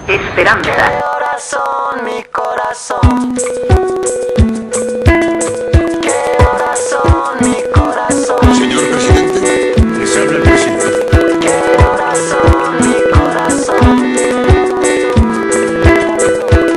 esperanza. ¿Qué horas son, mi corazón? ¿Qué horas son, mi corazón? Señor presidente, les habla el presidente. ¿Qué horas son, mi corazón?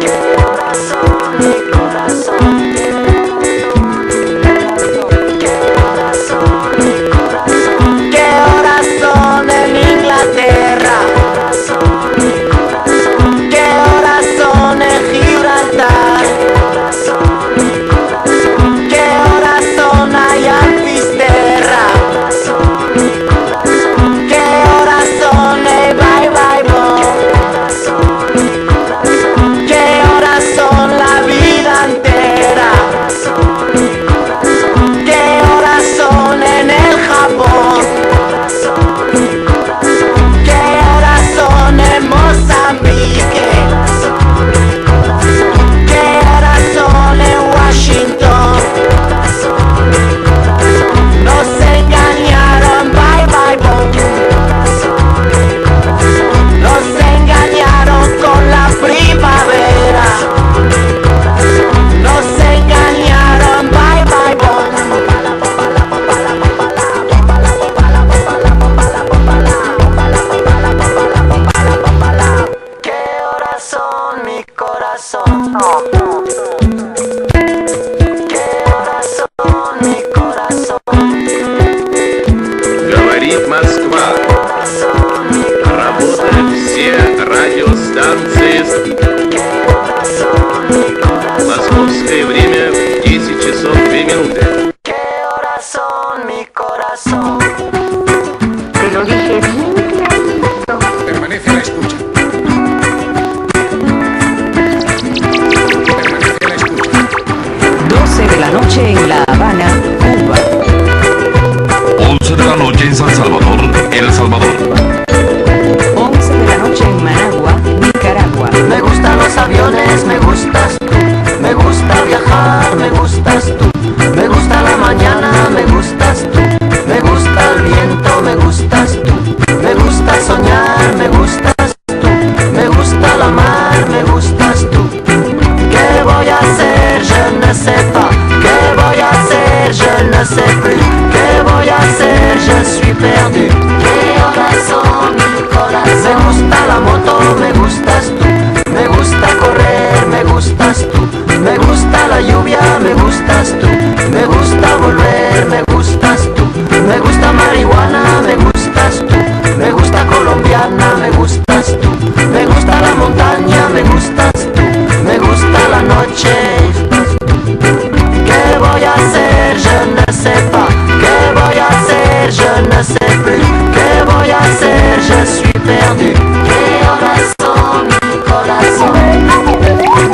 ¿Qué horas son, mi corazón? ¿Qué horas son, mi corazón? ¿Qué horas son en Inglaterra? ¿Qué horas son en Gibraltar? ¿Qué horas son allá en Fisterra? ¿Qué horas son en Bye Bye Bo? ¿Qué horas son la vida entera? ¿Qué horas son en el Japón? ¿Qué horas son en Mozambique? ¿Qué horas son en Washington? Nos engañaron, bye bye boom. Nos engañaron con la primavera. Nos engañaron, bye bye boom. ¿Qué horas son, mi corazón? ¿Qué horas son, mi corazón? Говорит Москва. Работают все радиостанции. Московское время 10 часов 2 минуты. ¿Qué horas son, mi corazón? Te lo dije bien clarito. Permanece a la escucha. Permanece a la escucha. 12 de la noche en La Habana, Cuba. 11 de la noche en San Salvador, El Salvador. 11 de la noche en Managua, Nicaragua. Me gustan los aviones, me gustas tú. Me gusta viajar, me gustas tú. Me gusta la mañana, me gustas tú. Me gusta el viento, me gustas tú. Me gusta soñar, me gustas tú. Me gusta la mar, me gustas tú. ¿Qué voy a hacer? Je ne sais pas. ¿Qué voy a hacer? Je ne sais plus. ¿Qué voy a hacer? Je suis perdu. ¿Qué horas son, mi corazón? Me gusta la moto, me gustas tú. Me gusta correr, me gustas tú. Me gusta la lluvia, me gustas tú. Me gusta volver, me gustas tú. Me gusta marihuana, me gustas tú. Me gusta colombiana, me gustas tú. Me gusta la montaña, me gustas tú. Me gusta la noche. ¿Qué voy a hacer? Je ne sais pas. ¿Qué voy a hacer? Je ne sais plus. ¿Qué voy a hacer? Je suis perdu. ¿Qué horas son, mi corazón?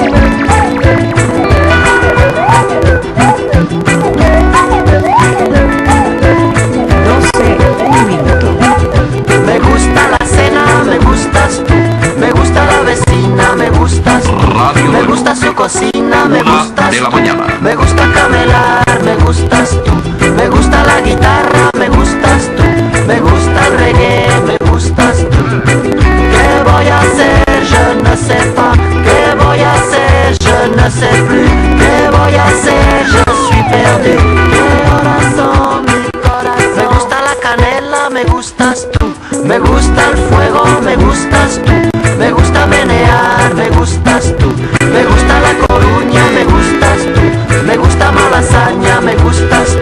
12, un minuto. Me gusta la cena, me gustas tú. Me gusta la vecina, me gustas tú. Radio Me gusta su cocina, me 1 gustas de la tú. mañana. Me gusta camelar, me gustas tú. Me gusta la guitarra, me gustas tú. Me gusta el reggae, me gustas tú. ¿Qué voy a hacer? Je ne sais pas. ¿Qué voy a hacer? Je ne sais plus. ¿Qué voy a hacer? Je suis perdu. ¿Qué horas son, mi corazón? Me gusta la canela, me gustas tú. Me gusta el fuego, me gustas tú. Me gusta menear, me gustas tú. Me gusta la Coruña, me gustas tú. Me gusta Malasaña, me gustas tú.